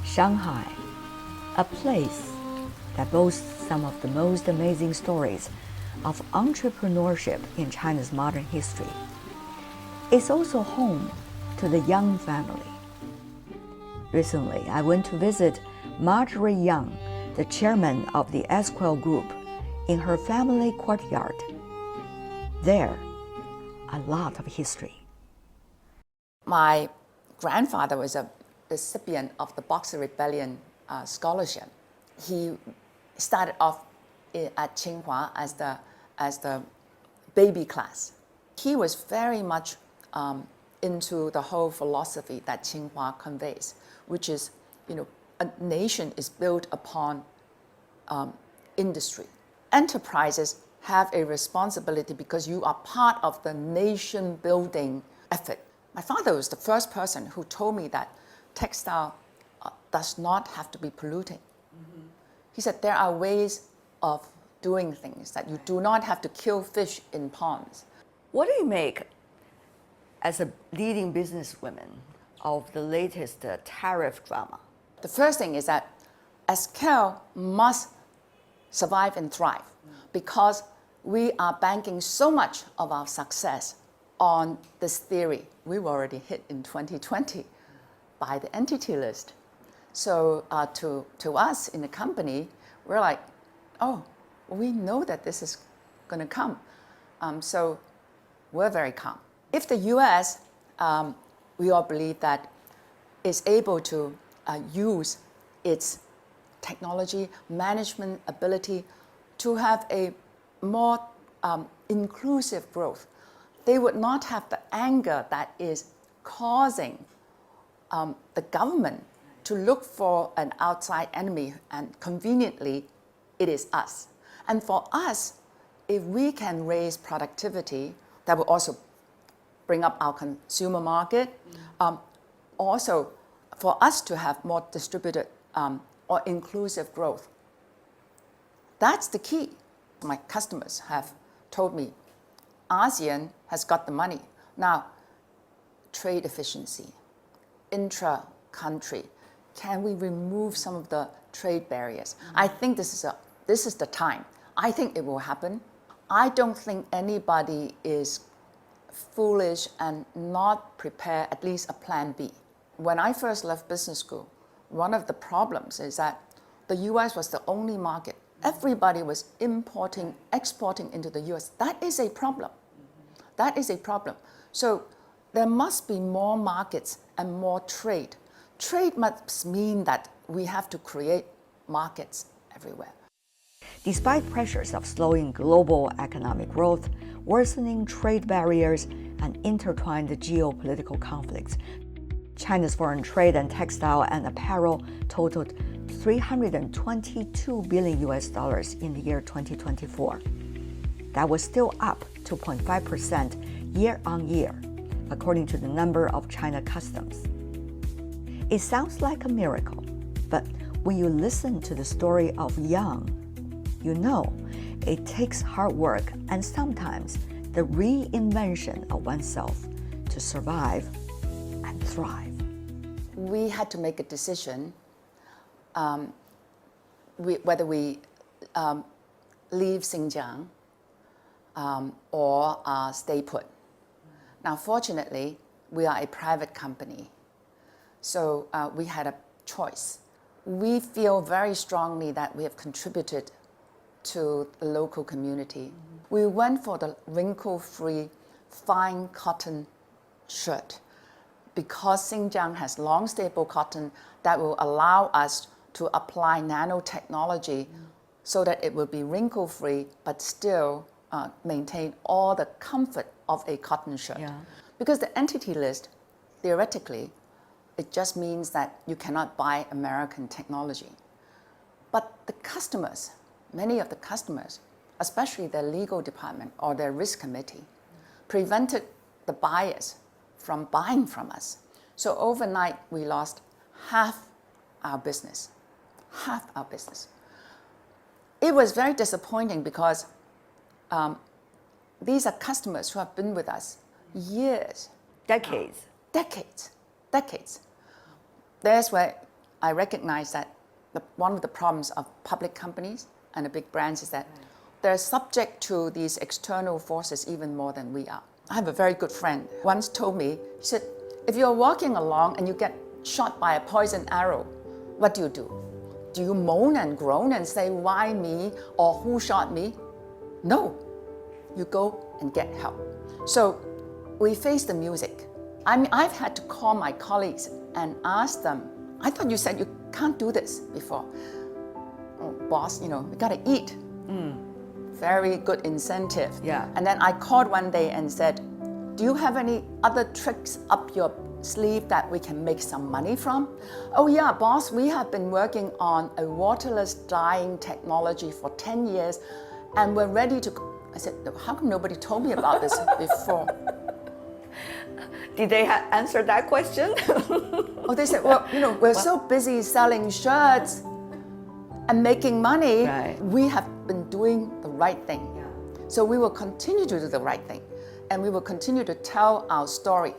Shanghai, a place that boasts some of the most amazing stories of entrepreneurship in China's modern history. It's also home to the Yang family. Recently, I went to visit Marjorie Yang, the chairman of the Esquel Group, in her family courtyard. There, a lot of history. My grandfather was a recipient of the Boxer Rebellion scholarship. He started off at Tsinghua as the baby class. He was very much into the whole philosophy that Tsinghua conveys, which is, a nation is built upon industry. Enterprises have a responsibility because you are part of the nation building effort. My father was the first person who told me that textile does not have to be polluting. Mm-hmm. He said there are ways of doing things, that you do not have to kill fish in ponds. What do you make as a leading businesswoman of the latest tariff drama? The first thing is that Esquel must survive and thrive because we are banking so much of our success on this theory. We were already hit in 2020 by the entity list. So to us in the company, we're like, oh, we know that this is going to come. So we're very calm. If the US, we all believe that, is able to use its technology, management ability to have a more inclusive growth, they would not have the anger that is causing the government to look for an outside enemy, and conveniently, it is us. And for us, if we can raise productivity, that will also bring up our consumer market. Also, for us to have more distributed or inclusive growth. That's the key. My customers have told me, ASEAN has got the money. Now, trade efficiency, intra-country, can we remove some of the trade barriers? I think this is the time. I think it will happen. I don't think anybody is foolish and not prepare at least a plan B. When I first left business school, one of the problems is that the US was the only market. Everybody was importing, exporting into the US. That is a problem. That is a problem. So there must be more markets and more trade. Trade must mean that we have to create markets everywhere. Despite pressures of slowing global economic growth, worsening trade barriers, and intertwined geopolitical conflicts, China's foreign trade and textile and apparel totaled $322 billion in the year 2024. That was still up 2.5% year on year, according to the number of China customs. It sounds like a miracle, but when you listen to the story of Yang, you know it takes hard work and sometimes the reinvention of oneself to survive and thrive. We had to make a decision whether we leave Xinjiang or stay put. Now, fortunately, we are a private company, so we had a choice. We feel very strongly that we have contributed to the local community. We went for the wrinkle-free, fine cotton shirt because Xinjiang has long, stable cotton that will allow us to apply nanotechnology so that it will be wrinkle-free but still maintain all the comfort of a cotton shirt. Yeah. Because the entity list, theoretically, it just means that you cannot buy American technology. But the customers, many of the customers, especially their legal department or their risk committee, prevented the buyers from buying from us. So overnight, we lost half our business. Half our business. It was very disappointing because these are customers who have been with us years. Decades. Decades. There's where I recognize that one of the problems of public companies and the big brands is that they're subject to these external forces even more than we are. I have a very good friend who once told me, he said, if you're walking along and you get shot by a poison arrow, what do? Do you moan and groan and say, why me, or who shot me? No, you go and get help. So we face the music. I mean, I've had to call my colleagues and ask them, I thought you said you can't do this before. Oh, boss, we gotta eat. Very good incentive. Yeah. And then I called one day and said, do you have any other tricks up your sleeve that we can make some money from? Oh yeah, boss, we have been working on a waterless dyeing technology for 10 years and we're ready to... I said, how come nobody told me about this before? Did they answer that question? Oh, they said, well, we're so busy selling shirts and making money. Right. We have been doing the right thing. So we will continue to do the right thing and we will continue to tell our story.